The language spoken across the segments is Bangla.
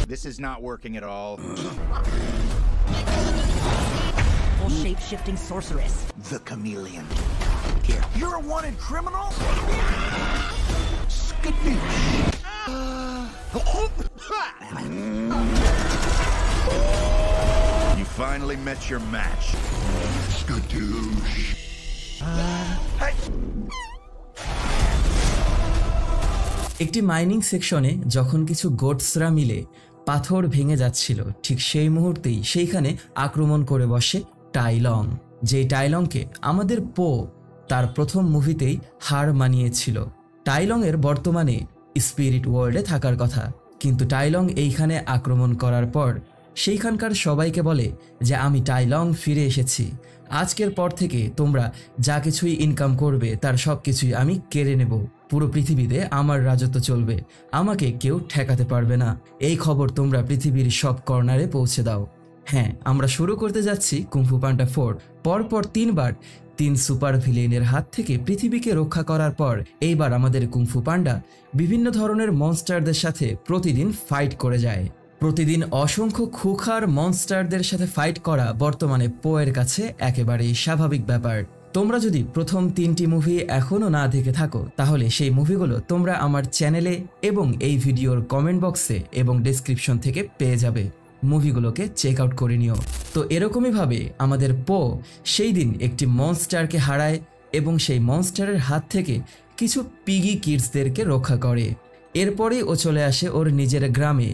This is not working at all. Full shape-shifting sorceress. The chameleon. Here. You're a wanted criminal? Skadoosh. You finally met your match. Skadoosh. Hey! একটি মাইনিং সেকশনে যখন কিছু গোটসরা মিলে পাথর ভেঙে যাচ্ছিল, ঠিক সেই মুহূর্তেই সেইখানে আক্রমণ করে বসে টাইলং। যে টাইলংকে আমাদের পো তার প্রথম মুভিতেই হার মানিয়েছিল। টাইলং এর বর্তমানে স্পিরিট ওয়ার্ল্ডে থাকার কথা, কিন্তু টাইলং এইখানে আক্রমণ করার পর সেইখানকার সবাইকে বলে যে আমি টাইলং ফিরে এসেছি, আজকের পর থেকে তোমরা যা কিছুই ইনকাম করবে তার সব কিছুই আমি কেড়ে নেব, পুরো পৃথিবীতে আমার রাজত্ব চলবে, আমাকে কেউ ঠেকাতে পারবে না। এই খবর তোমরা পৃথিবীর সব কর্নারে পৌঁছে দাও। হ্যাঁ, আমরা শুরু করতে যাচ্ছি কুংফু পান্ডা 4। পরপর 3 বার 3 সুপার ভিলেনের হাত থেকে পৃথিবীকে রক্ষা করার পর এইবার আমাদের কুংফু পান্ডা বিভিন্ন ধরনের মনস্টারদের সাথে প্রতিদিন ফাইট করে যায়। প্রতিদিন অসংখ্য খুখার মনস্টারদের সাথে ফাইট করা বর্তমানে পোয়ের কাছে একেবারেই স্বাভাবিক ব্যাপার। তোমরা যদি প্রথম 3টি মুভি এখনও না দেখে থাকো তাহলে সেই মুভিগুলো তোমরা আমার চ্যানেলে এবং এই ভিডিওর কমেন্ট বক্সে এবং ডেসক্রিপশন থেকে পেয়ে যাবে, মুভিগুলোকে চেক আউট করে নিও। তো এরকমইভাবে আমাদের পো সেই দিন একটি মনস্টারকে হারায় এবং সেই মনস্টারের হাত থেকে কিছু পিগি কিডসদেরকে রক্ষা করে। এরপরেই ও চলে আসে ওর নিজের গ্রামে,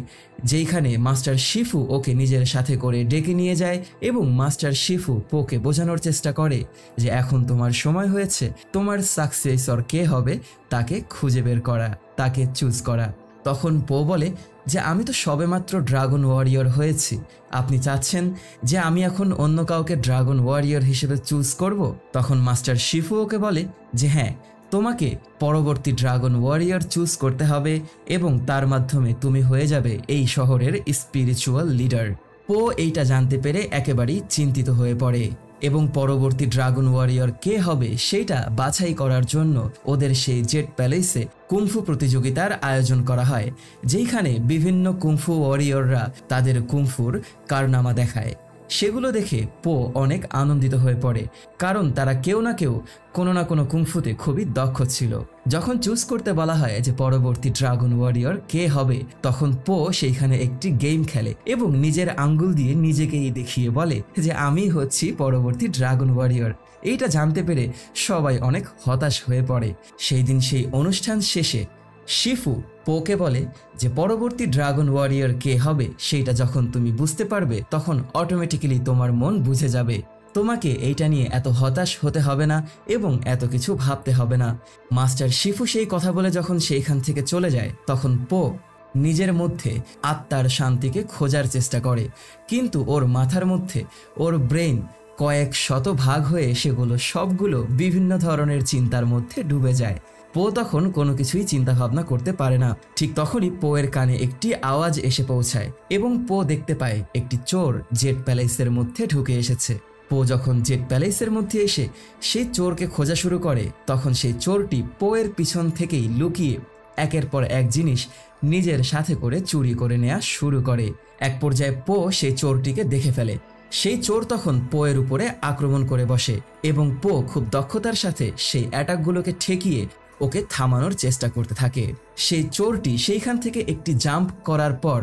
যেইখানে মাস্টার শিফু ওকে নিজের সাথে করে ডেকে নিয়ে যায় এবং মাস্টার শিফু পোকে বোঝানোর চেষ্টা করে যে এখন তোমার সময় হয়েছে তোমার সাকসেসর কে হবে তাকে খুঁজে বের করা, তাকে চুজ করা। তখন পো বলে যে আমি তো সবেমাত্র ড্রাগন ওয়ারিয়র হয়েছি, আপনি চাচ্ছেন যে আমি এখন অন্য কাউকে ড্রাগন ওয়ারিয়র হিসেবে চুজ করব? তখন মাস্টার শিফু ওকে বলে যে হ্যাঁ, তোমাকে পরবর্তী ড্রাগন ওয়ারিয়র চুজ করতে হবে এবং তার মাধ্যমে তুমি হয়ে যাবে এই শহরের স্পিরিচুয়াল লিডার। পো এইটা জানতে পেরে একেবারেই চিন্তিত হয়ে পড়ে এবং পরবর্তী ড্রাগন ওয়ারিয়র কে হবে সেটা বাছাই করার জন্য ওদের সেই জেট প্যালেসে কুংফু প্রতিযোগিতার আয়োজন করা হয়, যেখানে বিভিন্ন কুংফু ওয়ারিয়ররা তাদের কুংফুর কারনামা দেখায়। সেগুলো দেখে পো অনেক আনন্দিত হয়ে পড়ে, কারণ তারা কেউ না কেউ কোনো না কোনো কুংফুতে খুবই দক্ষ ছিল। যখন চুজ করতে বলা হয় যে পরবর্তী ড্রাগন ওয়ারিয়র কে হবে, তখন পো সেইখানে একটি গেম খেলে এবং নিজের আঙ্গুল দিয়ে নিজেকেই দেখিয়ে বলে যে আমি হচ্ছি পরবর্তী ড্রাগন ওয়ারিয়র। এইটা জানতে পেরে সবাই অনেক হতাশ হয়ে পড়ে। সেই দিন সেই অনুষ্ঠান শেষে শিফু পোকে বলে যে পরবর্তী ড্রাগন ওয়ারিয়র কে হবে সেইটা যখন তুমি বুঝতে পারবে তখন অটোমেটিক্যালি তোমার মন বুঝে যাবে, তোমাকে এইটা নিয়ে এত হতাশ হতে হবে না এবং এত কিছু ভাবতে হবে না। মাস্টার শিফু সেই কথা বলে যখন সেইখান থেকে চলে যায় তখন পো নিজের মধ্যে আত্মার শান্তিকে খোঁজার চেষ্টা করে, কিন্তু ওর মাথার মধ্যে ওর ব্রেন কয়েক শত ভাগ হয়ে সেগুলো সবগুলো বিভিন্ন ধরনের চিন্তার মধ্যে ডুবে যায়। পো তখন কোনো কিছুই চিন্তা ভাবনা করতে পারে না। ঠিক তখনই পোয়ের কানে একটি আওয়াজ এসে পৌঁছায় এবং পো দেখতে পায় একটি চোর জেট প্যালেসের মধ্যে ঢুকে এসেছে। পো যখন জেট প্যালেসের মধ্যে এসে সেই চোরকে খোঁজা শুরু করে তখন সেই চোরটি পোয়ের পিছন থেকেই লুকিয়ে একের পর এক জিনিস নিজের সাথে করে চুরি করে নেওয়া শুরু করে। এক পর্যায়ে পো সেই চোরটিকে দেখে ফেলে। সেই চোর তখন পোয়ের উপরে আক্রমণ করে বসে এবং পো খুব দক্ষতার সাথে সেই অ্যাটাকগুলোকে ঠেকিয়ে ওকে থামানোর চেষ্টা করতে থাকে। সেই চোরটি সেইখান থেকে একটি জাম্প করার পর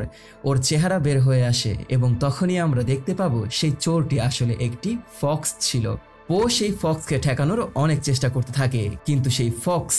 ওর চেহারা বের হয়ে আসে এবং তখনই আমরা দেখতে পাবো সেই চোরটি আসলে একটি ফক্স ছিল। পো সেই ফক্সকে ঠেকানোর অনেক চেষ্টা করতে থাকে, কিন্তু সেই ফক্স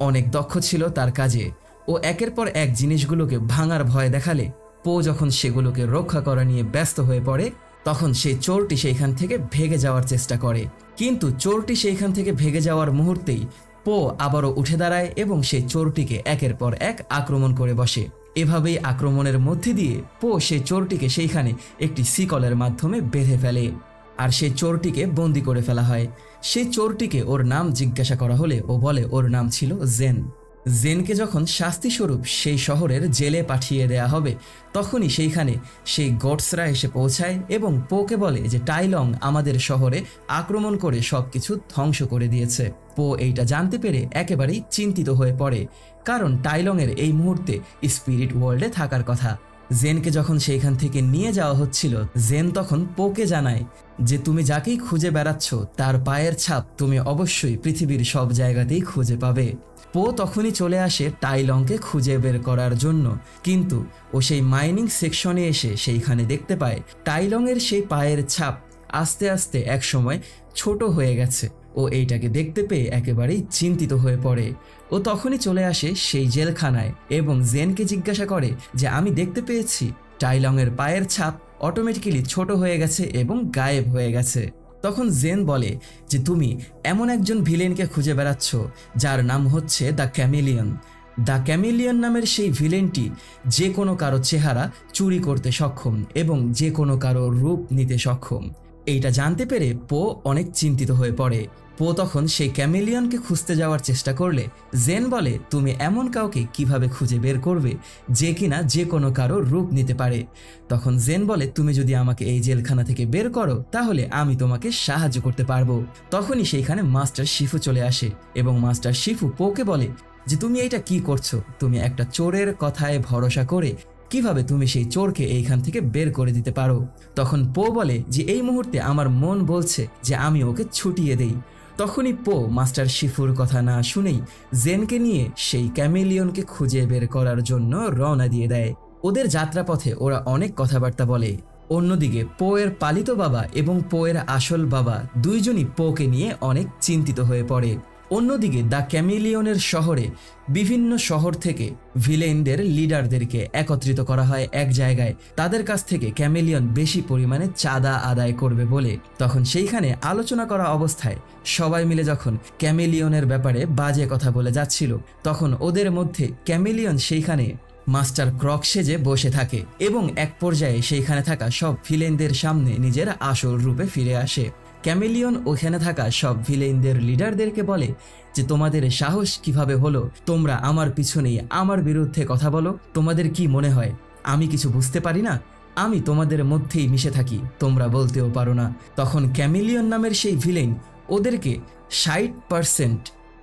অনেক দক্ষ ছিল তার কাজে। ও একের পর এক জিনিসগুলোকে ভাঙার ভয় দেখালে পো যখন সেগুলোকে রক্ষা করা নিয়ে ব্যস্ত হয়ে পড়ে তখন সেই চোরটি সেইখান থেকে ভেগে যাওয়ার চেষ্টা করে, কিন্তু চোরটি সেইখান থেকে ভেগে যাওয়ার মুহূর্তেই পো আবারও উঠে দাঁড়ায় এবং সেই চোরটিকে একের পর এক আক্রমণ করে বসে। এভাবেই আক্রমণের মধ্যে দিয়ে পো সেই চোরটিকে সেইখানে একটি শিকলের মাধ্যমে বেঁধে ফেলে আর সেই চোরটিকে বন্দি করে ফেলা হয়। সেই চোরটিকে ওর নাম জিজ্ঞাসা করা হলে ও বলে ওর নাম ছিল জেন। জেনকে যখন শাস্তিস্বরূপ সেই শহরের জেলে পাঠিয়ে দেয়া হবে তখনই সেইখানে সেই গডসরা এসে পৌঁছায় এবং পোকে বলে যে টাইলং আমাদের শহরে আক্রমণ করে সবকিছু ধ্বংস করে দিয়েছে। পো এইটা জানতে পেরে একেবারেই চিন্তিত হয়ে পড়ে, কারণ টাইলংয়ের এই মুহূর্তে স্পিরিট ওয়ার্ল্ডে থাকার কথা। জেনকে যখন সেইখান থেকে নিয়ে যাওয়া হচ্ছিল, জেন তখন পোকে জানায় যে তুমি যাকেই খুঁজে বেড়াচ্ছ তার পায়ের ছাপ তুমি অবশ্যই পৃথিবীর সব জায়গাতেই খুঁজে পাবে। পো তখনই চলে আসে টাই লংকে খুঁজে বের করার জন্য, কিন্তু ও সেই মাইনিং সেকশনে এসে সেইখানে দেখতে পায় টাই লং এর সেই পায়ের ছাপ আস্তে আস্তে একসময় ছোট হয়ে গেছে। ও এইটাকে দেখতে পেয়ে একেবারেই চিন্তিত হয়ে পড়ে। ও তখনই চলে আসে সেই জেলখানায় এবং জেনকে জিজ্ঞাসা করে যে আমি দেখতে পেয়েছি টাই লং এর পায়ের ছাপ অটোমেটিক্যালি ছোট হয়ে গেছে এবং গায়েব হয়ে গেছে। তখন জেন বলে যে তুমি এমন একজন ভিলেনকে খুঁজে বেড়াচ্ছ যার নাম হচ্ছে দ্য ক্যামেলিয়ন। দ্য ক্যামেলিয়ন নামের সেই ভিলেনটি যে কোনো কারো চেহারা চুরি করতে সক্ষম এবং যে কোনো কারো রূপ নিতে সক্ষম। এইটা জানতে পেরে পো অনেক চিন্তিত হয়ে পড়ে। পো তখন সেই ক্যামেলিয়নকে খুঁজতে যাওয়ার চেষ্টা করলে জেন বলে তুমি এমন কাউকে কিভাবে খুঁজে বের করবে যে কিনা যে কোনো কারো রূপ নিতে পারে। তখন জেন বলে তুমি যদি আমাকে এই জেলখানা থেকে বের করো তাহলে আমি তোমাকে সাহায্য করতে পারবো। তখনই সেইখানে মাস্টার শিফু চলে আসে এবং মাস্টার শিফু পোকে বলে যে তুমি এইটা কি করছো, তুমি একটা চোরের কথায় ভরসা করে কিভাবে তুমি সেই চোরকে এইখান থেকে বের করে দিতে পারো। তখন পো বলে যে এই মুহূর্তে আমার মন বলছে যে আমি ওকে ছুটিয়ে দেই। তখনই পো মাস্টার শিফুর কথা না শুনেই জেনকে নিয়ে সেই ক্যামেলিয়নকে খুঁজে বের করার জন্য রওনা দিয়ে দেয়। ওদের যাত্রাপথে ওরা অনেক কথাবার্তা বলে। অন্যদিকে পো এর পালিত বাবা এবং পো এর আসল বাবা দুইজনই পোকে নিয়ে অনেক চিন্তিত হয়ে পড়ে। অন্যদিকে দ্য ক্যামেলিয়নের শহরে বিভিন্ন শহর থেকে ভিলেনদের লিডারদেরকে একত্রিত করা হয় এক জায়গায়, তাদের কাছ থেকে ক্যামেলিয়ন বেশি পরিমাণে চাঁদা আদায় করবে বলে। তখন সেইখানে আলোচনা করা অবস্থায় সবাই মিলে যখন ক্যামেলিয়নের ব্যাপারে বাজে কথা বলে যাচ্ছিল, তখন ওদের মধ্যে ক্যামেলিয়ন সেইখানে মাস্টার ক্রক সেজে বসে থাকে এবং এক পর্যায়ে সেইখানে থাকা সব ভিলেনদের সামনে নিজের আসল রূপে ফিরে আসে। ক্যামেলিয়ন ওখানে থাকা সব ভিলেনদের লিডারদেরকে বলে যে তোমাদের সাহস কিভাবে হলো, তোমরা আমার পিছনেই আমার বিরুদ্ধে কথা বলো, তোমাদের কি মনে হয় আমি কিছু বুঝতে পারি না? আমি তোমাদের মধ্যেই মিশে থাকি, তোমরা বলতেও পারো না। তখন ক্যামেলিয়ন নামের সেই ভিলেন ওদেরকে 60%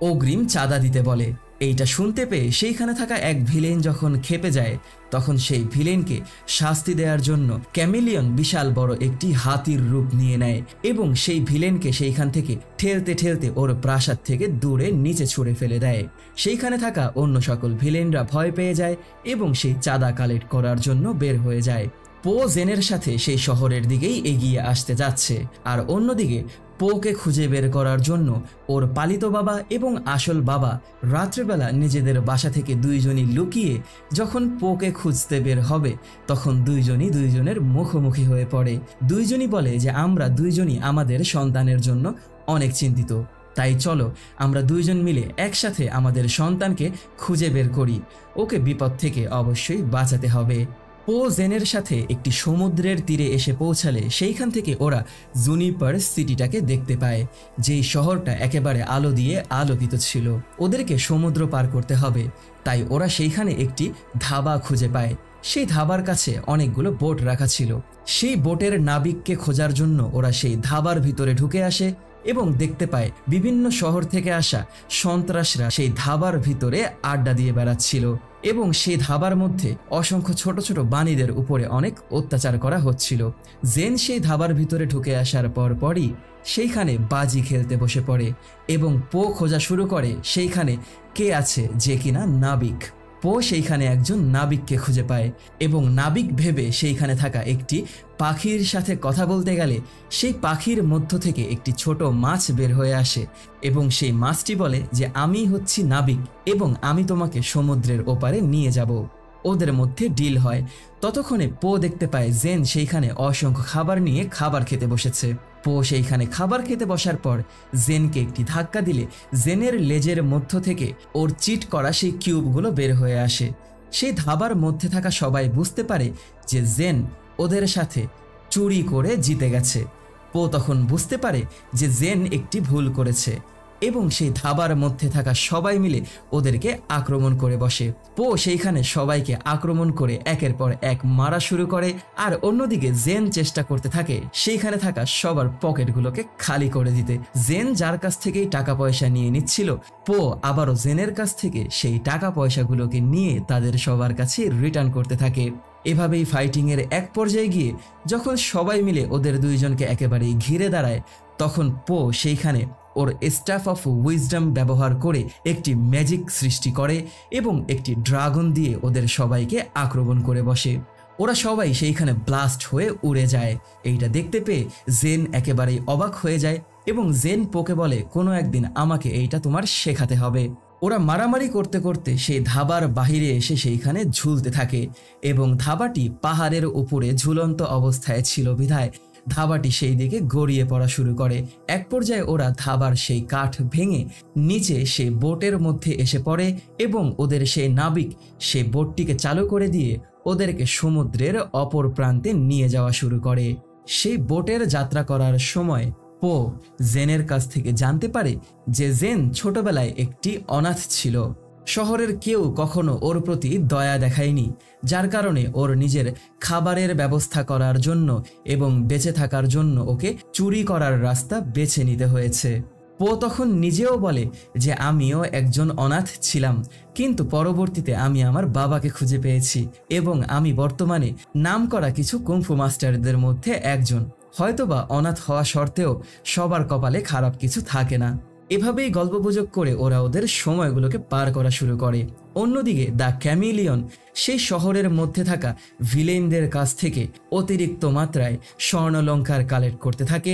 অগ্রিম চাঁদা দিতে বলে। এইটা শুনতে পেয়ে সেইখানে থাকা এক ভিলেন যখন খেপে যায়, তখন সেই ভিলেনকে শাস্তি দেওয়ার জন্য ক্যামেলিয়ন বিশাল বড় একটি হাতির রূপ নিয়ে নেয় এবং সেই ভিলেনকে সেইখান থেকে ঠেলতে ঠেলতে ওর প্রাসাদ থেকে দূরে নিচে ছুঁড়ে ফেলে দেয়। সেইখানে থাকা অন্য সকল ভিলেনরা ভয় পেয়ে যায় এবং সেই চাঁদা কালেক্ট করার জন্য বের হয়ে যায়। পো জেনের সাথে সেই শহরের দিকেই এগিয়ে আসতে যাচ্ছে, আর অন্যদিকে পোকে খুঁজে বের করার জন্য ওর পালিত বাবা এবং আসল বাবা রাত্রেবেলা নিজেদের বাসা থেকে দুইজনই লুকিয়ে যখন পোকে খুঁজতে বের হবে, তখন দুইজনই দুইজনের মুখোমুখি হয়ে পড়ে। দুইজনই বলে যে আমরা দুইজনই আমাদের সন্তানের জন্য অনেক চিন্তিত, তাই চলো আমরা দুইজন মিলে একসাথে আমাদের সন্তানকে খুঁজে বের করি, ওকে বিপদ থেকে অবশ্যই বাঁচাতে হবে। পো জেনের সাথে একটি সমুদ্রের তীরে এসে পৌঁছালে সেইখান থেকে ওরা জুনিপার সিটিটাকে দেখতে পায়, যেই শহরটা একেবারে আলো দিয়ে আলোকিত ছিল। ওদেরকে সমুদ্র পার করতে হবে, তাই ওরা সেইখানে একটি ধাবা খুঁজে পায়। সেই ধাবার কাছে অনেকগুলো বোট রাখা ছিল। সেই বোটের নাবিককে খোঁজার জন্য ওরা সেই ধাবার ভিতরে ঢুকে আসে এবং দেখতে পায় বিভিন্ন শহর থেকে আসা সন্ত্রাসরা সেই ধাবার ভিতরে আড্ডা দিয়ে বেড়াচ্ছিল এবং সেই ধাবার মধ্যে অসংখ্য ছোট ছোট বাণীদের উপরে অনেক অত্যাচার করা হচ্ছিল। জেন সেই ধাবার ভিতরে ঢুকে আসার পরই সেইখানে বাজি খেলতে বসে পড়ে এবং পো খোঁজা শুরু করে সেইখানে কে আছে যে কিনা নাবিক। পো সেইখানে একজন নাবিককে খুঁজে পায় এবং নাবিক ভেবে সেইখানে থাকা একটি পাখির সাথে কথা বলতে গেলে সেই পাখির মধ্য থেকে একটি ছোট মাছ বের হয়ে আসে এবং সেই মাছটি বলে যে আমি হচ্ছি নাবিক এবং আমি তোমাকে সমুদ্রের ওপারে নিয়ে যাব। ওদের মধ্যে ডিল হয়। ততক্ষণে পো দেখতে পায় জেন সেইখানে অসংখ্য খাবার নিয়ে খাবার খেতে বসেছে। পো সেইখানে খাবার খেতে বসার পর জেনকে একটি ধাক্কা দিলে জেনের লেজের মধ্য থেকে ওর চিট করা সেই কিউবগুলো বের হয়ে আসে। সেই ধাবার মধ্যে থাকা সবাই বুঝতে পারে যে জেন ওদের সাথে চুরি করে জিতে গেছে। পো তখন বুঝতে পারে যে জেন একটি ভুল করেছে এবং সেই ধাবার মধ্যে থাকা সবাই মিলে ওদেরকে আক্রমণ করে বসে। পো সেইখানে সবাইকে আক্রমণ করে একের পর এক মারা শুরু করে, আর অন্যদিকে জেন চেষ্টা করতে থাকে সেইখানে থাকা সবার পকেটগুলোকে খালি করে দিতে। জেন যার কাছ থেকেই টাকা পয়সা নিয়ে নিচ্ছিল, পো আবারও জেনের কাছ থেকে সেই টাকা পয়সাগুলোকে নিয়ে তাদের সবার কাছে রিটার্ন করতে থাকে। এভাবেই ফাইটিংয়ের এক পর্যায়ে গিয়ে যখন সবাই মিলে ওদের দুইজনকে একেবারেই ঘিরে দাঁড়ায়, তখন পো সেইখানে ওর স্টাফ অফ উইজডম ব্যবহার করে একটি ম্যাজিক সৃষ্টি করে এবং একটি ড্রাগন দিয়ে ওদের সবাইকে আক্রমণ করে বসে। ওরা সবাই সেইখানে ব্লাস্ট হয়ে উড়ে যায়। এইটা দেখতে পেয়ে জেন একেবারেই অবাক হয়ে যায় এবং জেন পোকে বলে, কোনো একদিন আমাকে এইটা তোমার শেখাতে হবে। ওরা মারামারি করতে করতে সেই ধাবার বাহিরে এসে সেইখানে ঝুলতে থাকে এবং ধাবাটি পাহাড়ের উপরে ঝুলন্ত অবস্থায় ছিল বিধায় ধাবাটি সেই দিকে গড়িয়ে পড়া শুরু করে। এক পর্যায়ে ওরা ধাবার সেই কাঠ ভেঙে নিচে সেই বোটের মধ্যে এসে পড়ে এবং ওদের সেই নাবিক সেই বোটটিকে চালু করে দিয়ে ওদেরকে সমুদ্রের অপর প্রান্তে নিয়ে যাওয়া শুরু করে। সেই বোটের যাত্রা করার সময় পো জেনের কাছ থেকে জানতে পারে যে জেন ছোটবেলায় একটি অনাথ ছিল। শহরের কেউ কখনো ওর প্রতি দয়া দেখায়নি, যার কারণে ওর নিজের খাবারের ব্যবস্থা করার জন্য এবং বেঁচে থাকার জন্য ওকে চুরি করার রাস্তা বেছে নিতে হয়েছে। পো তখন নিজেও বলে যে আমিও একজন অনাথ ছিলাম, কিন্তু পরবর্তীতে আমি আমার বাবাকে খুঁজে পেয়েছি এবং আমি বর্তমানে নামকরা কিছু কুংফু মাস্টারদের মধ্যে একজন। হয়তোবা অনাথ হওয়া সত্ত্বেও সবার কপালে খারাপ কিছু থাকে না। এভাবেই গল্পগুজব করে ওরা ওদের সময়গুলোকে পার করা শুরু করে। অন্যদিকে দ্য ক্যামিলিয়ন সেই শহরের মধ্যে থাকা ভিলেনদের কাছ থেকে অতিরিক্ত মাত্রায় স্বর্ণলঙ্কার কালেক্ট করতে থাকে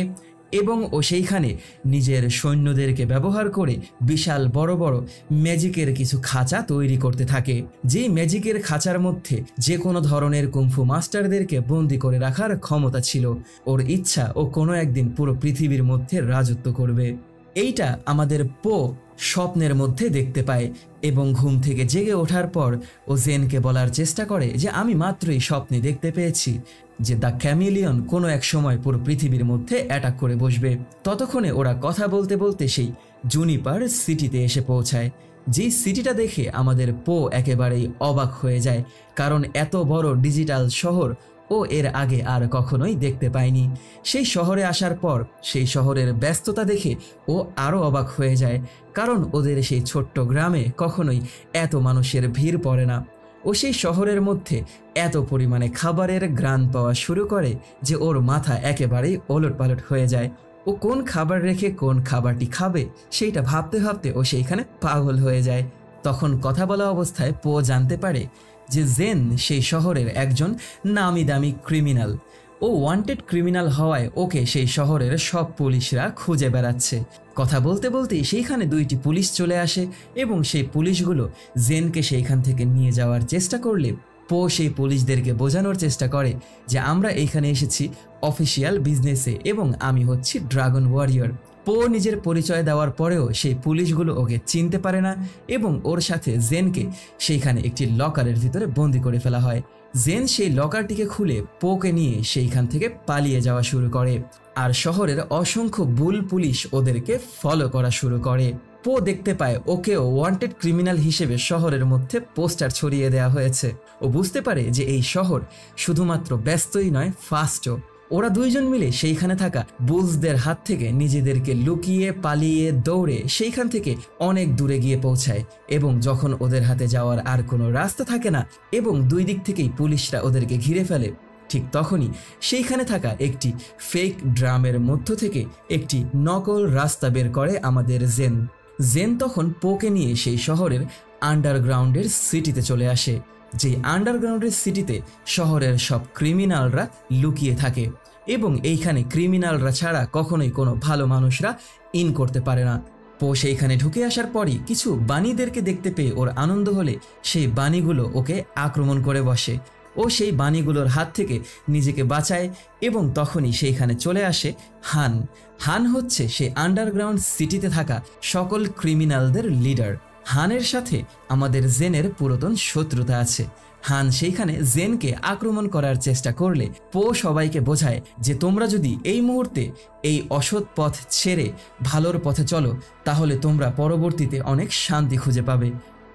এবং ও সেইখানে নিজের সৈন্যদেরকে ব্যবহার করে বিশাল বড় বড় ম্যাজিকের কিছু খাঁচা তৈরি করতে থাকে। যেই ম্যাজিকের খাঁচার মধ্যে যে কোনো ধরনের কুংফু মাস্টারদেরকে বন্দি করে রাখার ক্ষমতা ছিল। ওর ইচ্ছা ও কোনো একদিন পুরো পৃথিবীর মধ্যে রাজত্ব করবে। এইটা আমাদের পো স্বপ্নের মধ্যে দেখতে পায় এবং ঘুম থেকে জেগে ওঠার পর ও জেনকে বলার চেষ্টা করে যে আমি মাত্রই স্বপ্নে দেখতে পেয়েছি যে দ্য ক্যামিলিয়ন কোনো এক সময় পুরো পৃথিবীর মধ্যে অ্যাটাক করে বসবে। ততক্ষণে ওরা কথা বলতে বলতে সেই জুনিপার সিটিতে এসে পৌঁছায়। যেই সিটিটা দেখে আমাদের পো একেবারেই অবাক হয়ে যায়, কারণ এত বড় ডিজিটাল শহর ও এর আগে আর কখনোই দেখতে পায়নি। সেই শহরে আসার পর সেই শহরের ব্যস্ততা দেখে ও আরও অবাক হয়ে যায়, কারণ ওদের সেই ছোট্ট গ্রামে কখনোই এত মানুষের ভিড় পড়ে না। ও সেই শহরের মধ্যে এত পরিমাণে খাবারের ঘ্রাণ পাওয়া শুরু করে যে ওর মাথা একেবারেই ওলটপালট হয়ে যায়। ও কোন খাবার রেখে কোন খাবারটি খাবে সেইটা ভাবতে ভাবতে ও সেইখানে পাগল হয়ে যায়। তখন কথা বলা অবস্থায় পো জানতে পারে যে জেন সেই শহরের একজন নামি দামি ক্রিমিনাল। ও ওয়ান্টেড ক্রিমিনাল হওয়ায় ওকে সেই শহরের সব পুলিশরা খুঁজে বেড়াচ্ছে। কথা বলতে বলতেই সেইখানে দুইটি পুলিশ চলে আসে এবং সেই পুলিশগুলো জেনকে সেইখান থেকে নিয়ে যাওয়ার চেষ্টা করলে পো সেই পুলিশদেরকে বোঝানোর চেষ্টা করে যে আমরা এইখানে এসেছি অফিসিয়াল বিজনেসে এবং আমি হচ্ছি ড্রাগন ওয়ারিয়র। পো নিজের পরিচয় দেওয়ার পরেও সেই পুলিশগুলো ওকে চিনতে পারে না এবং ওর সাথে জেনকে সেইখানে একটি লকারের ভিতরে বন্দি করে ফেলা হয়। জেন সেই লকারটিকে খুলে পোকে নিয়ে সেইখান থেকে পালিয়ে যাওয়া শুরু করে আর শহরের অসংখ্য বুল পুলিশ ওদেরকে ফলো করা শুরু করে। পো দেখতে পায় ওকেও ওয়ান্টেড ক্রিমিনাল হিসেবে শহরের মধ্যে পোস্টার ছড়িয়ে দেওয়া হয়েছে। ও বুঝতে পারে যে এই শহর শুধুমাত্র ব্যস্তই নয়, ফাস্টও। ওরা দুইজন মিলে সেইখানে থাকা বুলসদের হাত থেকে নিজেদেরকে লুকিয়ে পালিয়ে দৌড়ে সেইখান থেকে অনেক দূরে গিয়ে পৌঁছায় এবং যখন ওদের হাতে যাওয়ার আর কোনো রাস্তা থাকে না এবং দুই দিক থেকেই পুলিশরা ওদেরকে ঘিরে ফেলে, ঠিক তখনই সেইখানে থাকা একটি ফেক ড্রামের মধ্য থেকে একটি নকল রাস্তা বের করে আমাদের জেন। জেন তখন পোকে নিয়ে সেই শহরের আন্ডারগ্রাউন্ডের সিটিতে চলে আসে। যে আন্ডারগ্রাউন্ডের সিটিতে শহরের সব ক্রিমিনালরা লুকিয়ে থাকে এবং এইখানে ক্রিমিনালরা ছাড়া কখনোই কোনো ভালো মানুষরা ইন করতে পারে না। পো সেইখানে ঢুকে আসার পরই কিছু বাণীদেরকে দেখতে পেয়ে ওর আনন্দ হলে সেই বাণীগুলো ওকে আক্রমণ করে বসে। ও সেই বাণীগুলোর হাত থেকে নিজেকে বাঁচায় এবং তখনই সেইখানে চলে আসে হান। হান হচ্ছে সেই আন্ডারগ্রাউন্ড সিটিতে থাকা সকল ক্রিমিনালদের লিডার। হানের সাথে আমাদের জেনের পুরাতন শত্রুতা আছে। হান সেইখানে জেনকে আক্রমণ করার চেষ্টা করলে পো সবাইকে বোঝায় যে তোমরা যদি এই মুহূর্তে এই অসৎ পথ ছেড়ে ভালোর পথে চলো তাহলে তোমরা পরবর্তীতে অনেক শান্তি খুঁজে পাবে।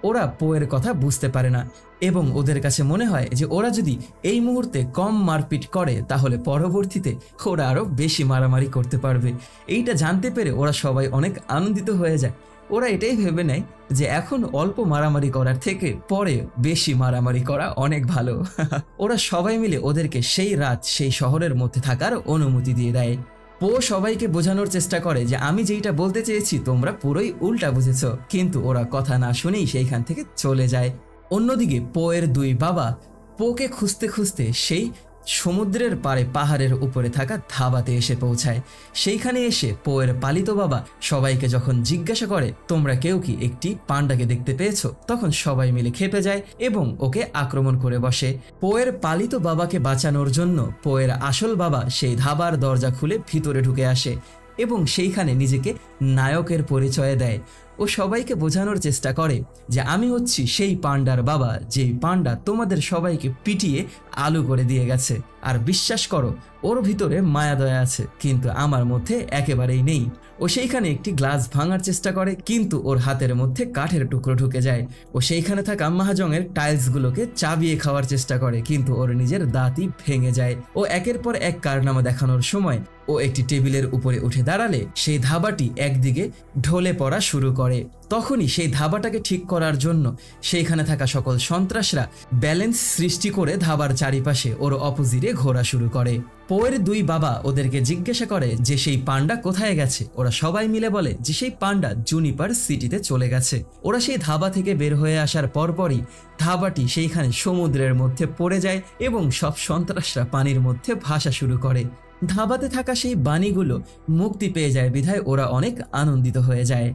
ওরা পোয়ের কথা বুঝতে পারে না এবং ওদের কাছে মনে হয় যে ওরা যদি এই মুহূর্তে কম মারপিট করে তাহলে পরবর্তীতে ওরা আরও বেশি মারামারি করতে পারবে। এইটা জানতে পেরে ওরা সবাই অনেক আনন্দিত হয়ে যায় ওরা এটাই ভেবে নেয় যে এখন অল্প মারামারি করার থেকে পরে বেশি মারামারি করা অনেক ভালো। ওরা সবাই মিলে ওদেরকে সেই রাত সেই শহরের মধ্যে থাকার অনুমতি দিয়ে দেয়। পো সবাইকে বোঝানোর চেষ্টা করে যে আমি যেইটা বলতে চেয়েছি তোমরা পুরোই উল্টা বুঝেছ, কিন্তু ওরা কথা না শুনেই সেইখান থেকে চলে যায়। অন্যদিকে পোয়ের দুই বাবা পোকে খুঁজতে খুঁজতে সেই সমুদ্রের পাড়ে পাহাড়ের উপরে থাকা ধাবাতে এসে পৌঁছায়। সেইখানে এসে পোয়ের পালিত বাবা সবাইকে যখন জিজ্ঞাসা করে তোমরা কেউ কি একটি পান্ডাকে দেখতে পেয়েছো, তখন সবাই মিলে খেপে যায় এবং ওকে আক্রমণ করে বসে। পোয়ের পালিত বাবাকে বাঁচানোর জন্য পোয়ের আসল বাবা সেই ধাবার দরজা খুলে ভিতরে ঢুকে আসে এবং সেইখানে নিজেকে নায়কের পরিচয় দেয়। ও সবাইকে বোঝানোর চেষ্টা করে যে আমি হচ্ছি সেই পান্ডার বাবা, যেই পান্ডা তোমাদের সবাইকে পিটিয়ে আলু করে দিয়ে গেছে। আর বিশ্বাস করো ওর ভিতরে মায়া দয়া আছে, কিন্তু আমার মধ্যে একেবারেই নেই। ও সেইখানে একটি গ্লাস ভাঙার চেষ্টা করে, কিন্তু ওর হাতের মধ্যে কাঠের টুকরো ঢুকে যায়। ও সেইখানে থাকা মাহাজংয়ের টাইলসগুলোকে চাবিয়ে খাওয়ার চেষ্টা করে, কিন্তু ওর নিজের দাঁতই ভেঙে যায়। ও একের পর এক কারনামা দেখানোর সময় ও একটি টেবিলের উপরে উঠে দাঁড়ালে সেই ধাবাটি একদিকে ঢলে পড়া শুরু করে। তখনই সেই ধাবাটাকে ঠিক করার জন্য সেইখানে থাকা সকল সন্ত্রাসরা ব্যালেন্স সৃষ্টি করে ধাবার চারিপাশে ওর অপোজিটে ঘোরা শুরু করে। পোয়ের দুই বাবা ওদেরকে জিজ্ঞাসা করে যে সেই পান্ডা কোথায় গেছে। ওরা সবাই মিলে বলে যে সেই পান্ডা জুনিপার সিটিতে চলে গেছে। ওরা সেই ধাবা থেকে বের হয়ে আসার পরপরই ধাবাটি সেইখানে সমুদ্রের মধ্যে পড়ে যায় এবং সব সন্ত্রাসরা পানির মধ্যে ভাসা শুরু করে। ধাবাতে থাকা সেই বাণীগুলো মুক্তি পেয়ে যায় বিধায় ওরা অনেক আনন্দিত হয়ে যায়।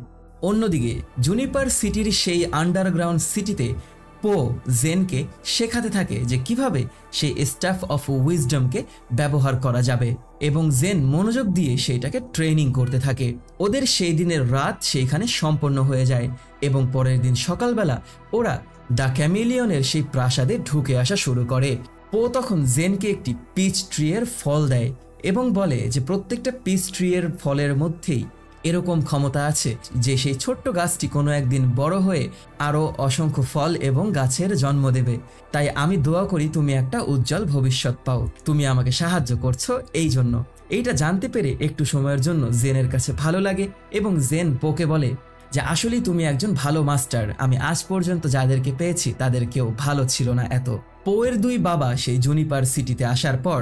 অন্যদিকে জুনিপার সিটির সেই আন্ডারগ্রাউন্ড সিটিতে পো জেনকে শেখাতে থাকে যে কিভাবে সেই স্টাফ অফ উইজডমকে ব্যবহার করা যাবে এবং জেন মনোযোগ দিয়ে সেইটাকে ট্রেনিং করতে থাকে। ওদের সেই দিনের রাত সেইখানে সম্পন্ন হয়ে যায় এবং পরের দিন সকালবেলা ওরা দ্য ক্যামিলিয়নের সেই প্রাসাদে ঢুকে আসা শুরু করে। পো তখন জেনকে একটি পিচ ট্রি এর ফল দেয় এবং বলে যে প্রত্যেকটা পিচ ট্রি এর ফলের মধ্যেই এরকম ক্ষমতা আছে যে সেই ছোট্ট গাছটি কোনো একদিন বড় হয়ে আরও অসংখ্য ফল এবং গাছের জন্ম দেবে। তাই আমি দোয়া করি তুমি একটা উজ্জ্বল ভবিষ্যৎ পাও, তুমি আমাকে সাহায্য করছো এই জন্য। এইটা জানতে পেরে একটু সময়ের জন্য জেনের কাছে ভালো লাগে এবং জেন পোকে বলে যে আসলেই তুমি একজন ভালো মাস্টার, আমি আজ পর্যন্ত যাদেরকে পেয়েছি তাদের কেউ ভালো ছিল না এত। পোয়ের দুই বাবা সেই জুনিপার সিটিতে আসার পর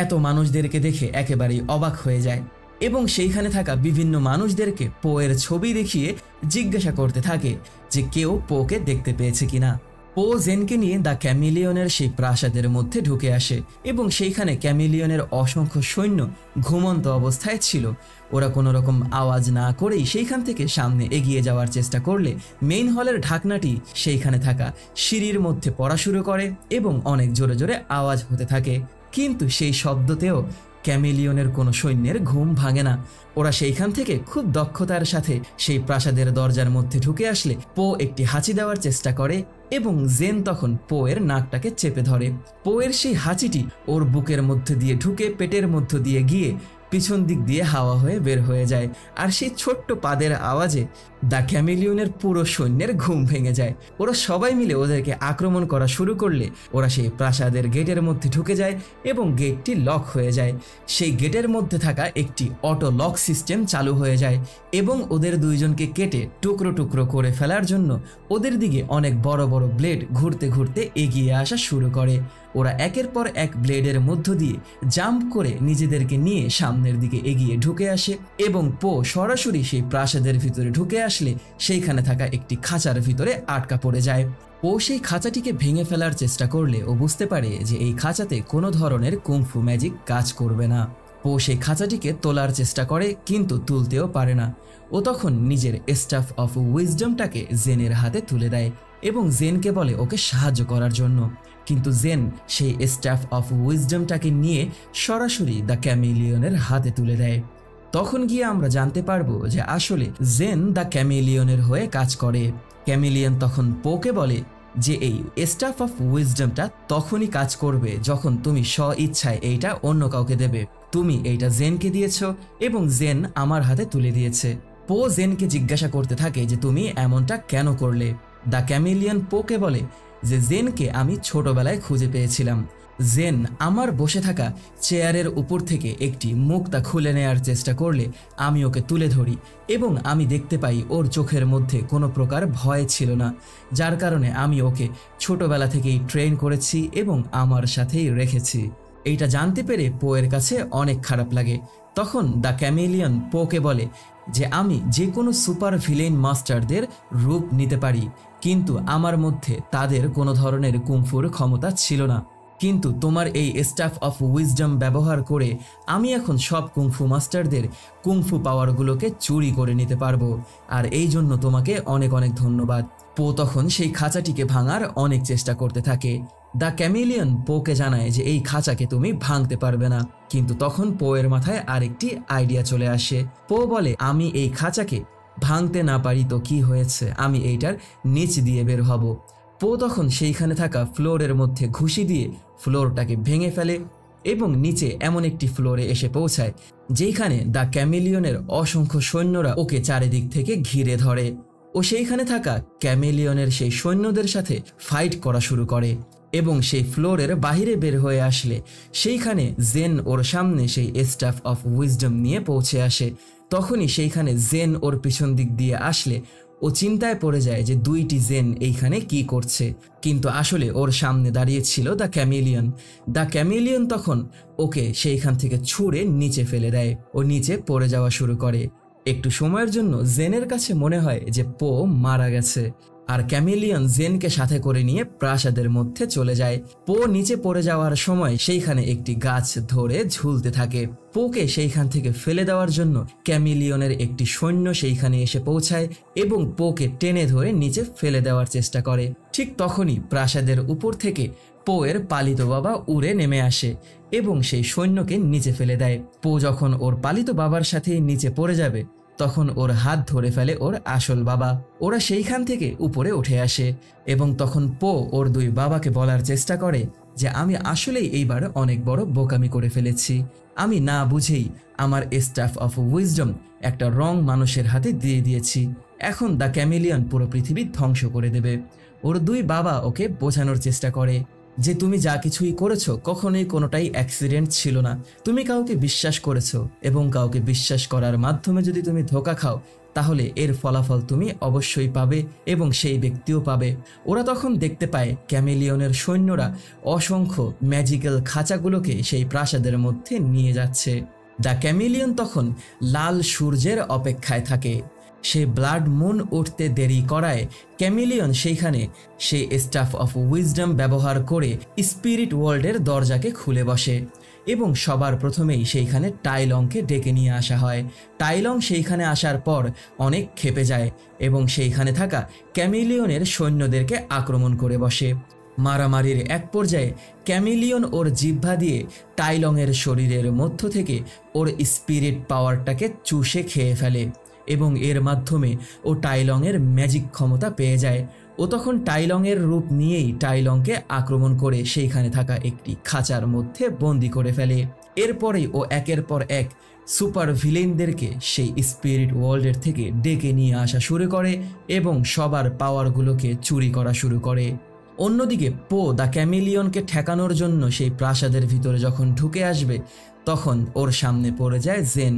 এত মানুষদেরকে দেখে একেবারেই অবাক হয়ে যায় এবং সেইখানে থাকা বিভিন্ন মানুষদেরকে পোয়ের ছবি দেখিয়ে জিজ্ঞাসা করতে থাকে যে কেউ পোকে দেখতে পেয়েছে কিনা। পো জেনকে নিয়ে দ্য ক্যামিলিয়নের সেই প্রাসাদের মধ্যে ঢুকে আসে এবং সেইখানে ক্যামিলিয়নের অসংখ্য সৈন্য ঘুমন্ত অবস্থায় ছিল। ওরা কোনো রকম আওয়াজ না করেই সেইখান থেকে সামনে এগিয়ে যাওয়ার চেষ্টা করলে মেইন হলের ঢাকনাটি সেইখানে থাকা সিঁড়ির মধ্যে পড়া শুরু করে এবং অনেক জোরে জোরে আওয়াজ হতে থাকে, কিন্তু সেই শব্দতেও ক্যামিলিয়নের কোনো সৈন্যের ঘুম ভাঙে না। ওরা সেইখান থেকে খুব দক্ষতার সাথে সেই প্রাসাদের দরজার মধ্যে ঢুকে আসলে পো একটি হাঁচি দেওয়ার চেষ্টা করে এবং জেন তখন পোয়ের নাকটাকে চেপে ধরে। পোয়ের সেই হাঁচিটি ওর বুকের মধ্যে দিয়ে ঢুকে পেটের মধ্য দিয়ে গিয়ে পিছন দিক দিয়ে হাওয়া হয়ে বের হয়ে যায়, আর সেই ছোট্ট পাদের আওয়াজে দ্য ক্যামিলিয়নের পুরো সৈন্যের ঘুম ভেঙে যায়। ওরা সবাই মিলে ওদেরকে আক্রমণ করা শুরু করলে ওরা সেই প্রাসাদের গেটের মধ্যে ঢুকে যায় এবং গেটটি লক হয়ে যায়। সেই গেটের মধ্যে থাকা একটি অটো লক সিস্টেম চালু হয়ে যায় এবং ওদের দুইজনকে কেটে টুকরো টুকরো করে ফেলার জন্য ওদের দিকে অনেক বড় বড় ব্লেড ঘুরতে ঘুরতে এগিয়ে আসা শুরু করে। ওরা একের পর এক ব্লেডের মধ্য দিয়ে জাম্প করে নিজেদেরকে নিয়ে সামনের দিকে এগিয়ে ঢুকে আসে এবং পো সরাসরি সেই প্রাসাদের ভিতরে ঢুকে আসলে সেইখানে থাকা একটি খাঁচার ভিতরে আটকা পড়ে যায়। ও সেই খাঁচাটিকে ভেঙে ফেলার চেষ্টা করলে ও বুঝতে পারে যে এই খাঁচাতে কোনো ধরনের কুংফু ম্যাজিক কাজ করবে না। পো সেই খাঁচাটিকে তোলার চেষ্টা করে কিন্তু তুলতেও পারে না। ও তখন নিজের স্টাফ অফ উইজডমটাকে জেনের হাতে তুলে দেয় এবং জেনকে বলে ওকে সাহায্য করার জন্য, কিন্তু জেন সেই স্টাফ অফ উইজডমটাকে নিয়ে সরাসরি দ্য ক্যামিলিয়নের হাতে তুলে দেয়। তখন গিয়ে আমরা জানতে পারবো যে আসলে জেন দ্য ক্যামিলিয়নের হয়ে কাজ করে। ক্যামিলিয়ন তখন পোকে বলে যে এই স্টাফ অফ উইজডমটা তখনই কাজ করবে যখন তুমি স্ব ইচ্ছায় এইটা অন্য কাউকে দেবে। তুমি এইটা জেনকে দিয়েছো এবং জেন আমার হাতে তুলে দিয়েছে। পো জেনকে জিজ্ঞাসা করতে থাকে যে তুমি এমনটা কেন করলে। দ্য ক্যামিলিয়ন পোকে বলে যে জেনকে আমি ছোটবেলায় খুঁজে পেয়েছিলাম জেন আমার বসে থাকা চেয়ারের উপর থেকে একটি মুক্তা খুলে নেয়ার চেষ্টা করলে আমি ওকে তুলে ধরি এবং আমি দেখতে পাই ওর চোখের মধ্যে কোনো প্রকার ভয় ছিল না, যার কারণে আমি ওকে ছোটবেলা থেকেই ট্রেন করেছি এবং আমার সাথেই রেখেছি। এইটা জানতে পেরে পোয়ের কাছে অনেক খারাপ লাগে। তখন দ্য ক্যামেলিয়ন পোকে বলে যে আমি যে কোনো সুপার ভিলেন মাস্টারদের রূপ নিতে পারি, কিন্তু আমার মধ্যে তাদের কোনো ধরনের কুংফুর ক্ষমতা ছিল না। কিন্তু তোমার এই স্টাফ অফ উইজডম ব্যবহার করে আমি এখন সব কুংফু মাস্টারদের কুংফু পাওয়ারগুলোকে চুরি করে নিতে পারবো, আর এই জন্য তোমাকে অনেক অনেক ধন্যবাদ। পো তখন সেই খাঁচাটিকে ভাঙার অনেক চেষ্টা করতে থাকে। দ্য ক্যামেলিয়ন পোকে জানায় যে এই খাঁচাকে তুমি ভাঙতে পারবে না, কিন্তু তখন পোয়ের মাথায় আরেকটি আইডিয়া চলে আসে। পো বলে আমি এই খাঁচাকে ভাঙতে না পারি তো কি হয়েছে, আমি এইটার নিচ দিয়ে বের হব। পো তখন সেইখানে থাকা ফ্লোরের মধ্যে ঘুষি দিয়ে ফ্লোরটাকে ভেঙে ফেলে এবং নিচে এমন একটি ফ্লোরে এসে পৌঁছায় যেখানে দ্য ক্যামেলিয়নের অসংখ্য সৈন্যরা ওকে চারিদিক থেকে ঘিরে ধরে। ও সেইখানে থাকা ক্যামেলিয়নের সেই সৈন্যদের সাথে ফাইট করা শুরু করে এবং সেই ফ্লোরের বাহিরে বের হয়ে আসলে সেইখানে জেন ওর সামনে সেই স্টাফ অফ উইজডম নিয়ে পৌঁছে আসে। তখনই সেইখানে জেন ওর পিছন দিক দিয়ে আসলে ও চিন্তায় পড়ে যায় যে দুইটি জেন এইখানে কি করছে, কিন্তু আসলে ওর সামনে দাঁড়িয়ে ছিল দ্য ক্যামেলিয়ন। দ্য ক্যামেলিয়ন তখন ওকে সেইখান থেকে ছুঁড়ে নিচে ফেলে দেয়। ও নিচে পড়ে যাওয়া শুরু করে। একটু সময়ের জন্য জেনের কাছে মনে হয় যে পো মারা গেছে, আর ক্যামেলিয়ন জেনকে সাথে করে নিয়ে প্রাসাদের মধ্যে চলে যায়। পো নিচে পড়ে যাওয়ার সময় সেইখানে একটি গাছ ধরে ঝুলতে থাকে। পোকে সেইখান থেকে ফেলে দেওয়ার জন্য ক্যামেলিয়নের একটি সৈন্য সেইখানে এসে পৌঁছায় এবং পোকে টেনে ধরে নিচে ফেলে দেওয়ার চেষ্টা করে। ঠিক তখনই প্রাসাদের উপর থেকে পোয়ের পালিত বাবা উড়ে নেমে আসে এবং সেই সৈন্যকে নিচে ফেলে দেয়। পো যখন ওর পালিত বাবার সাথে নিচে পড়ে যাবে তখন ওর হাত ধরে ফেলে ওর আসল বাবা। ওরা সেইখান থেকে উপরে উঠে আসে এবং তখন পো ওর দুই বাবাকে বলার চেষ্টা করে যে আমি আসলেই এইবার অনেক বড় বোকামি করে ফেলেছি। আমি না বুঝেই আমার স্টাফ অফ উইজডম একটা রং মানুষের হাতে দিয়ে দিয়েছি। এখন দ্য ক্যামেলিয়ন পুরো পৃথিবী ধ্বংস করে দেবে। ওর দুই বাবা ওকে বোঝানোর চেষ্টা করে যে তুমি যা কিছুই করেছো কখনোই কোনোটাই অ্যাক্সিডেন্ট ছিল না। তুমি কাউকে বিশ্বাস করেছো এবং কাউকে বিশ্বাস করার মাধ্যমে যদি তুমি ধোঁকা খাও তাহলে এর ফলাফল তুমি অবশ্যই পাবে এবং সেই ব্যক্তিও পাবে। ওরা তখন দেখতে পায় ক্যামেলিয়নের সৈন্যরা অসংখ্য ম্যাজিক্যাল খাঁচাগুলোকে সেই প্রাসাদের মধ্যে নিয়ে যাচ্ছে। দ্য ক্যামেলিয়ন তখন লাল সূর্যের অপেক্ষায় থাকে। সে ব্লাড মুন উঠতে দেরি করায় ক্যামেলিয়ন সেইখানে সেই স্টাফ অফ উইজডম ব্যবহার করে স্পিরিট ওয়ার্ল্ডের দরজাকে খুলে বসে এবং সবার প্রথমেই সেইখানে টাইলংকে ডেকে নিয়ে আসা হয়। টাইলং সেইখানে আসার পর অনেক ক্ষেপে যায় এবং সেইখানে থাকা ক্যামেলিয়নের সৈন্যদেরকে আক্রমণ করে বসে। মারামারির এক পর্যায়ে ক্যামেলিয়ন ওর জিহ্বা দিয়ে টাইলংয়ের শরীরের মধ্য থেকে ওর স্পিরিট পাওয়ারটাকে চুষে খেয়ে ফেলে এবং এর মাধ্যমে ও টাইলংয়ের ম্যাজিক ক্ষমতা পেয়ে যায়। ও তখন টাইলংয়ের রূপ নিয়েই টাইলংকে আক্রমণ করে সেইখানে থাকা একটি খাঁচার মধ্যে বন্দি করে ফেলে। এরপরেই ও একের পর এক সুপার ভিলেনদেরকে সেই স্পিরিট ওয়ার্ল্ডের থেকে ডেকে নিয়ে আসা শুরু করে এবং সবার পাওয়ারগুলোকে চুরি করা শুরু করে। অন্যদিকে পো দ্য ক্যামেলিয়নকে ঠেকানোর জন্য সেই প্রাসাদের ভিতরে যখন ঢুকে আসবে তখন ওর সামনে পড়ে যায় জেন।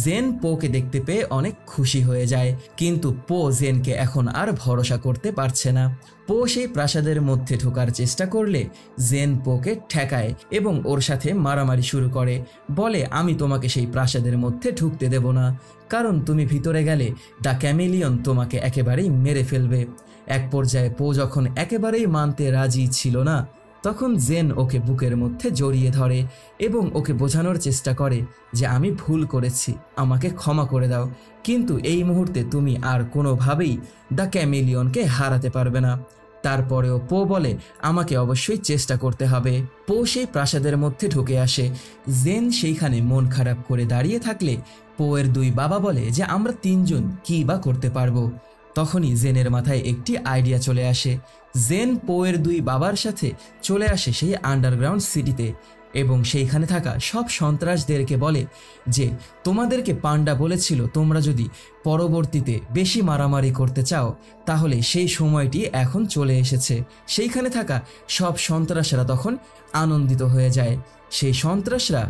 জেন পোকে দেখতে পেয়ে অনেক খুশি হয়ে যায়, কিন্তু পো জেনকে এখন আর ভরসা করতে পারছে না। পো সেই প্রাসাদের মধ্যে ঢোকার চেষ্টা করলে জেন পোকে ঠেকায় এবং ওর সাথে মারামারি শুরু করে। বলে আমি তোমাকে সেই প্রাসাদের মধ্যে ঢুকতে দেব না, কারণ তুমি ভিতরে গেলে দ্য ক্যামেলিয়ন তোমাকে একেবারেই মেরে ফেলবে। এক পর্যায়ে পো যখন একেবারেই মানতে রাজি ছিল না তখন জেন ওকে বুকের মধ্যে জড়িয়ে ধরে এবং ওকে বোঝানোর চেষ্টা করে যে আমি ভুল করেছি, আমাকে ক্ষমা করে দাও, কিন্তু এই মুহূর্তে তুমি আর কোনোভাবেই দ্য ক্যামেলিয়নকে হারাতে পারবে না। তারপরেও পো বলে আমাকে অবশ্যই চেষ্টা করতে হবে। পো সেই প্রাসাদের মধ্যে ঢুকে আসে। জেন সেইখানে মন খারাপ করে দাঁড়িয়ে থাকলে পোয়ের দুই বাবা বলে যে আমরা তিনজন কী বা করতে পারবো। তখনই জেনের মাথায় একটি আইডিয়া চলে আসে। জেন পোয়ের দুই বাবার সাথে চলে আসে সেই আন্ডারগ্রাউন্ড সিটিতে এবং সেইখানে থাকা সব সন্ত্রাসদেরকে বলে যে তোমাদেরকে পান্ডা বলেছিল তোমরা যদি পরবর্তীতে বেশি মারামারি করতে চাও তাহলে সেই সময়টি এখন চলে এসেছে। সেইখানে থাকা সব সন্ত্রাসরা তখন আনন্দিত হয়ে যায়। সেই সন্ত্রাসরা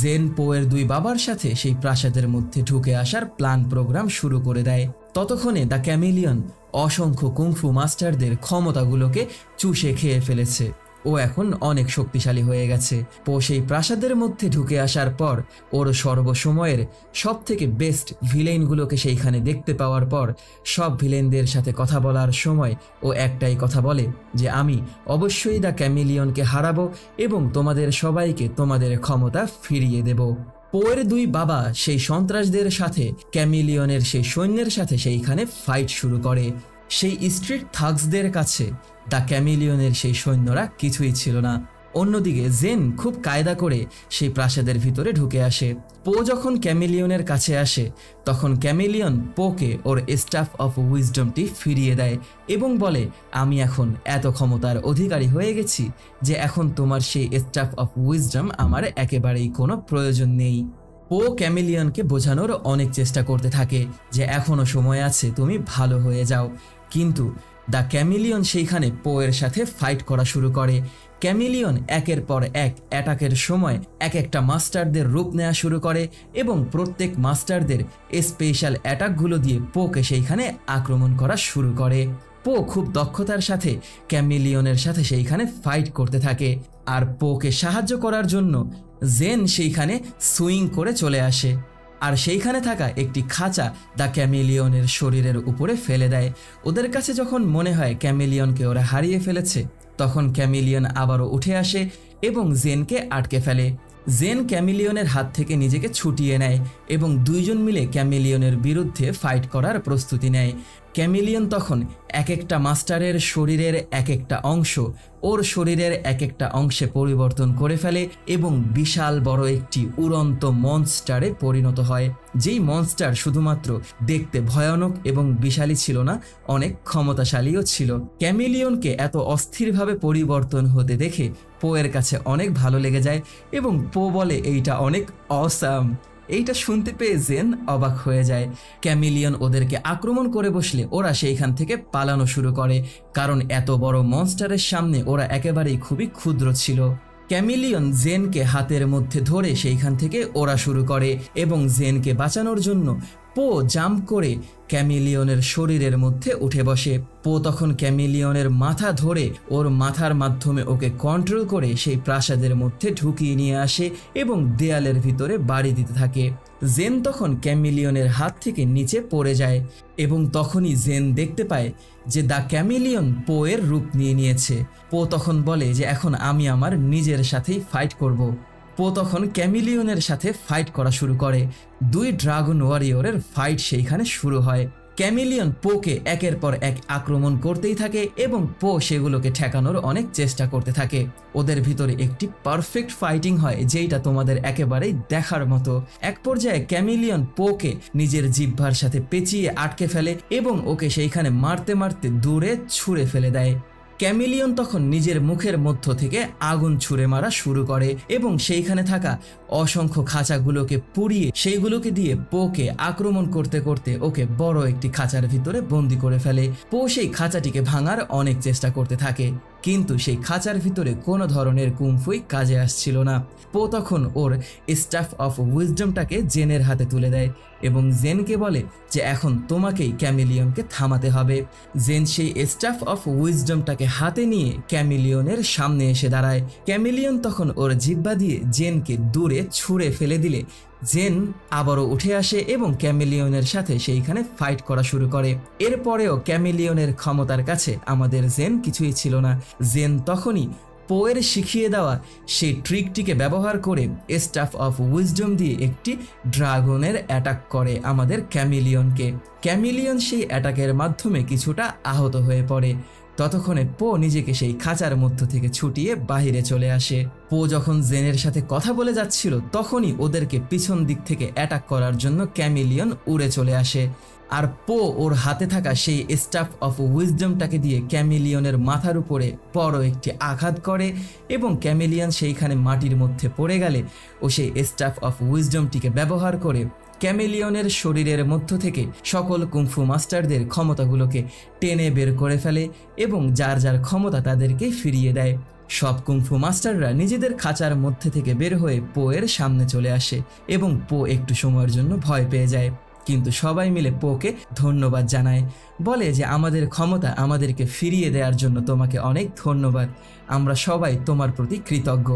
জেন পোয়ের দুই বাবার সাথে সেই প্রাসাদের মধ্যে ঢুকে আসার প্ল্যান প্রোগ্রাম শুরু করে দেয়। ততক্ষণে দ্য ক্যামেলিয়ন অসংখ্য কুংফু মাস্টারদের ক্ষমতাগুলোকে চুষে খেয়ে ফেলেছে। ও এখন অনেক শক্তিশালী হয়ে গেছে। পো সেই প্রাসাদের মধ্যে ঢুকে আসার পর ওর সর্বসময়ের সব থেকে বেস্ট ভিলেনগুলোকে সেইখানে দেখতে পাওয়ার পর সব ভিলেনদের সাথে কথা বলার সময় ও একটাই কথা বলে যে আমি অবশ্যই দ্য ক্যামেলিয়নকে হারাবো এবং তোমাদের সবাইকে তোমাদের ক্ষমতা ফিরিয়ে দেব। পোয়ের দুই বাবা সেই সন্ত্রাসদের সাথে ক্যামেলিয়নের সেই সৈন্যের সাথে সেইখানে ফাইট শুরু করে। সেই স্ট্রিট থাগসদের কাছে দ্য ক্যামেলিয়নের সেই সৈন্যরা কিছুই ছিল না। অন্যদিকে জেন খুব কায়দা করে সেই প্রাসাদের ভিতরে ঢুকে আসে। পো যখন ক্যামেলিয়নের কাছে আসে তখন ক্যামেলিয়ন পোকে ওর স্টাফ অফ উইজডমটি ফিরিয়ে দেয় এবং বলে আমি এখন এত ক্ষমতার অধিকারী হয়ে গেছি যে এখন তোমার সেই স্টাফ অফ উইজডম আমার একেবারেই কোনো প্রয়োজন নেই। পো ক্যামেলিয়নকে বোঝানোর অনেক চেষ্টা করতে থাকে যে এখনো সময় আছে, তুমি ভালো হয়ে যাও, কিন্তু দ্য ক্যামেলিয়ন সেইখানে পোয়ের সাথে ফাইট করা শুরু করে। ক্যামেলিয়ন একের পর এক অ্যাটাকের সময় এক একটা মাস্টারদের রূপ নেওয়া শুরু করে এবং প্রত্যেক মাস্টারদের স্পেশাল অ্যাটাকগুলো দিয়ে পোকে সেইখানে আক্রমণ করা শুরু করে। পো খুব দক্ষতার সাথে ক্যামেলিয়নের সাথে সেইখানে ফাইট করতে থাকে। আর পোকে সাহায্য করার জন্য জেন সেইখানে সুইং করে চলে আসে আর সেইখানে থাকা একটি খাঁচা দ্য ক্যামেলিয়নের শরীরের উপরে ফেলে দেয়। ওদের কাছে যখন মনে হয় ক্যামেলিয়নকে ওরা হারিয়ে ফেলেছে তখন ক্যামেলিয়ন আবারও উঠে আসে এবং জেনকে আটকে ফেলে। জেন ক্যামেলিয়নের হাত থেকে নিজেকে ছুটিয়ে নেয় এবং দুইজন মিলে ক্যামেলিয়নের বিরুদ্ধে ফাইট করার প্রস্তুতি নেয়। ক্যামেলিয়ন তখন এক একটা মাস্টারের শরীরের এক একটা অংশ ওর শরীরের এক একটা অংশে পরিবর্তন করে ফেলে এবং বিশাল বড় একটি উড়ন্ত মনস্টারে পরিণত হয়। যেই মনস্টার শুধুমাত্র দেখতে ভয়ানক এবং বিশালী ছিল না, অনেক ক্ষমতাশালীও ছিল। ক্যামেলিয়নকে এত অস্থিরভাবে পরিবর্তন হতে দেখে পোয়ের কাছে অনেক ভালো লেগে যায় এবং পো বলে এইটা অনেক অসাম। এইটা শুনতে পেয়ে জেন অবাক হয়ে যায়। ক্যামেলিয়ন ওদেরকে আক্রমণ করে বসলে ওরা সেইখান থেকে পালানো শুরু করে, কারণ এত বড় মনস্টারের সামনে ওরা একেবারেই খুবই ক্ষুদ্র ছিল। ক্যামেলিয়ন জেনকে হাতের মধ্যে ধরে সেইখান থেকে ওরা শুরু করে এবং জেনকে বাঁচানোর জন্য পো জাম্প করে ক্যামেলিয়নের শরীরের মধ্যে উঠে বসে। পো তখন ক্যামেলিয়নের মাথা ধরে ওর মাথার মাধ্যমে ওকে কন্ট্রোল করে সেই প্রাসাদের মধ্যে ঢুকিয়ে নিয়ে আসে এবং দেয়ালের ভিতরে বাড়ি দিতে থাকে। জেন তখন ক্যামেলিয়নের হাত থেকে নিচে পড়ে যায় এবং তখনই জেন দেখতে পায় যে দ্য ক্যামেলিয়ন পোয়ের রূপ নিয়ে নিয়েছে। পো তখন বলে যে এখন আমি আমার নিজের সাথেই ফাইট করব। পো তখন ক্যামেলিয়নের সাথে ফাইট করা শুরু করে। দুই ড্রাগন ওয়ারিয়রের ফাইট সেইখানে শুরু হয়। ক্যামেলিয়ন পোকে একের পর এক আক্রমণ করতেই থাকে এবং পো সেগুলোকে ঠেকানোর অনেক চেষ্টা করতে থাকে। ওদের ভিতরে একটি পারফেক্ট ফাইটিং হয় যেটা তোমাদের একেবারেই দেখার মতো। এক পর্যায়ে ক্যামেলিয়ন পোকে নিজের জিহ্বার সাথে পেঁচিয়ে আটকে ফেলে এবং ওকে সেইখানে মারতে মারতে দূরে ছুঁড়ে ফেলে দেয়। ক্যামেলিয়ন তখন নিজের মুখের মধ্য থেকে আগুন ছুঁড়ে মারা শুরু করে এবং সেইখানে থাকা অসংখ্য খাঁচাগুলোকে পুড়িয়ে সেইগুলোকে দিয়ে পোকে আক্রমণ করতে করতে ওকে বড় একটি খাঁচার ভিতরে বন্দি করে ফেলে। পো সেই খাঁচাটিকে ভাঙার অনেক চেষ্টা করতে থাকে, কিন্তু সেই খাঁচার ভিতরে কোনো ধরনের কুংফুই কাজে আসছিল না। পো তখন ওর স্টাফ অফ উইজডমটাকে জেনের হাতে তুলে দেয় এবং জেনকে বলে যে এখন তোমাকেই ক্যামেলিয়নকে থামাতে হবে। জেন সেই স্টাফ অফ উইজডমটাকে হাতে নিয়ে ক্যামেলিয়নের সামনে এসে দাঁড়ায়। ক্যামেলিয়ন তখন ওর জিহ্বা দিয়ে জেনকে দূরে ছুঁড়ে ফেলে দিলে জেন আবারও উঠে আসে এবং ক্যামেলিয়নের সাথে সেইখানে ফাইট করা শুরু করে। এরপরেও ক্যামেলিয়নের ক্ষমতার কাছে আমাদের জেন কিছুই ছিল না। জেন তখনই পোয়ের শিখিয়ে দেওয়া সেই ট্রিকটিকে ব্যবহার করে স্টাফ অফ উইজডম দিয়ে একটি ড্রাগনের অ্যাটাক করে আমাদের ক্যামেলিয়নকে। ক্যামেলিয়ন সেই অ্যাটাকের মাধ্যমে কিছুটা আহত হয়ে পড়ে। ততক্ষণে পো নিজেকে সেই খাঁচার মধ্য থেকে ছুটিয়ে বাহিরে চলে আসে। পো যখন জেনের সাথে কথা বলে যাচ্ছিল তখনই ওদেরকে পিছন দিক থেকে অ্যাটাক করার জন্য ক্যামিলিয়ন উড়ে চলে আসে। আর পো ওর হাতে থাকা সেই স্টাফ অফ উইজডমটাকে দিয়ে ক্যামিলিয়নের মাথার উপরে বড় একটি আঘাত করে এবং ক্যামিলিয়ন সেইখানে মাটির মধ্যে পড়ে গেলে ও সেই স্টাফ অফ উইজডমটিকে ব্যবহার করে ক্যামিলিয়নের শরীরের মধ্য থেকে সকল কুংফু মাস্টারদের ক্ষমতাগুলোকে টেনে বের করে ফেলে এবং যার যার ক্ষমতা তাদেরকে ফিরিয়ে দেয়। সব কুংফু মাস্টাররা নিজেদের খাঁচার মধ্যে থেকে বের হয়ে পো এর সামনে চলে আসে এবং পো একটু সময়ের জন্য ভয় পেয়ে যায়, কিন্তু সবাই মিলে পোকে ধন্যবাদ জানায়, বলে যে আমাদের ক্ষমতা আমাদেরকে ফিরিয়ে দেওয়ার জন্য তোমাকে অনেক ধন্যবাদ, আমরা সবাই তোমার প্রতি কৃতজ্ঞ।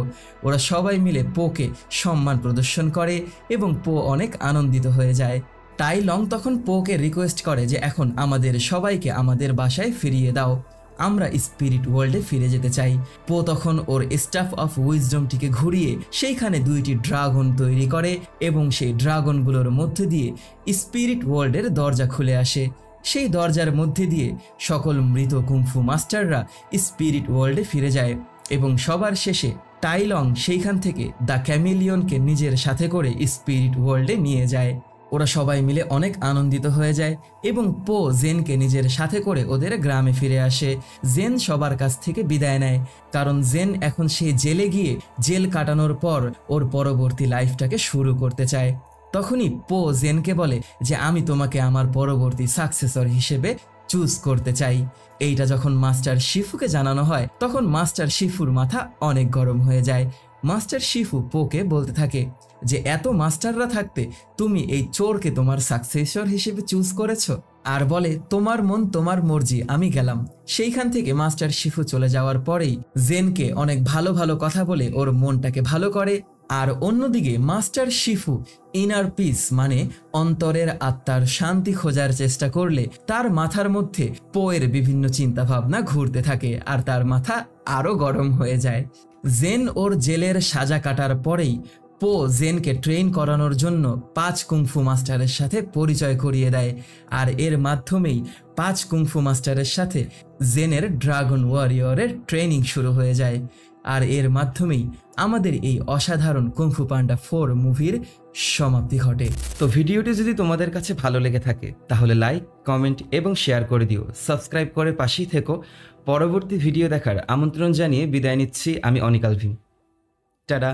ওরা সবাই মিলে পোকে সম্মান প্রদর্শন করে এবং পো অনেক আনন্দিত হয়ে যায়। টাই লং তখন পোকে রিকোয়েস্ট করে যে এখন আমাদের সবাইকে আমাদের বাসায় ফিরিয়ে দাও, আমরা স্পিরিট ওয়ার্ল্ডে ফিরে যেতে চাই। পো তখন ওর স্টাফ অফ উইজডমটিকে ঘুরিয়ে সেইখানে 2টি ড্রাগন তৈরি করে এবং সেই ড্রাগনগুলোর মধ্যে দিয়ে স্পিরিট ওয়ার্ল্ডের দরজা খুলে আসে। সেই দরজার মধ্যে দিয়ে সকল মৃত কুংফু মাস্টাররা স্পিরিট ওয়ার্ল্ডে ফিরে যায় এবং সবার শেষে টাই লং সেইখান থেকে দ্য ক্যামিলিয়নকে নিজের সাথে করে স্পিরিট ওয়ার্ল্ডে নিয়ে যায়। ওরা সবাই মিলে অনেক আনন্দিত হয়ে যায় এবং পো জেনকে নিজের সাথে করে ওদের গ্রামে ফিরে আসে। জেন সবার কাছ থেকে বিদায় নেয়, কারণ জেন এখন সেই জেলে গিয়ে জেল কাটানোর পর ওর পরবর্তী লাইফটাকে শুরু করতে চায়। তখনই পো জেনকে বলে যে আমি তোমাকে আমার পরবর্তী সাকসেসর হিসেবে চুজ করতে চাই। এইটা যখন মাস্টার শিফুকে জানানো হয় তখন মাস্টার শিফুর মাথা অনেক গরম হয়ে যায়। মাস্টার শিফু পোকে বলতে থাকে যে এত মাস্টাররা থাকতে তুমি এই চোরকে তোমার সাকসেসর হিসেবে চুজ করেছো, আর বলে তোমার মন তোমার মর্জি, আমি গেলাম। সেইখান থেকে মাস্টার শিফু চলে যাওয়ার পরেই জেনকে অনেক ভালো ভালো কথা বলে ওর মনটাকে ভালো করে। আর অন্যদিকে মাস্টার শিফু ইনার পিস মানে অন্তরের আত্মার শান্তি খোঁজার চেষ্টা করলে তার মাথার মধ্যে পোয়ের বিভিন্ন চিন্তা ভাবনা ঘুরতে থাকে আর তার মাথা আরো গরম হয়ে যায়। জেন ওর জেলের সাজা কাটার পরেই পো জেনকে ট্রেন করানোর জন্য 5 কুংফু মাস্টারের সাথে পরিচয় করিয়ে দেয়, আর এর মাধ্যমেই 5 কুংফু মাস্টারের সাথে জেনের ড্রাগন ওয়ারিয়রের ট্রেনিং শুরু হয়ে যায়। আর এর মাধ্যমেই আমাদের এই অসাধারণ কুংফু পান্ডা 4 মুভির সমাপ্তি ঘটে। তো ভিডিওটি যদি তোমাদের কাছে ভালো লেগে থাকে তাহলে লাইক, কমেন্ট এবং শেয়ার করে দিও। সাবস্ক্রাইব করে পাশেই থেকো। পরবর্তী ভিডিও দেখার আমন্ত্রণ জানিয়ে বিদায় নিচ্ছি আমি অনিক আলভিন। টাটা।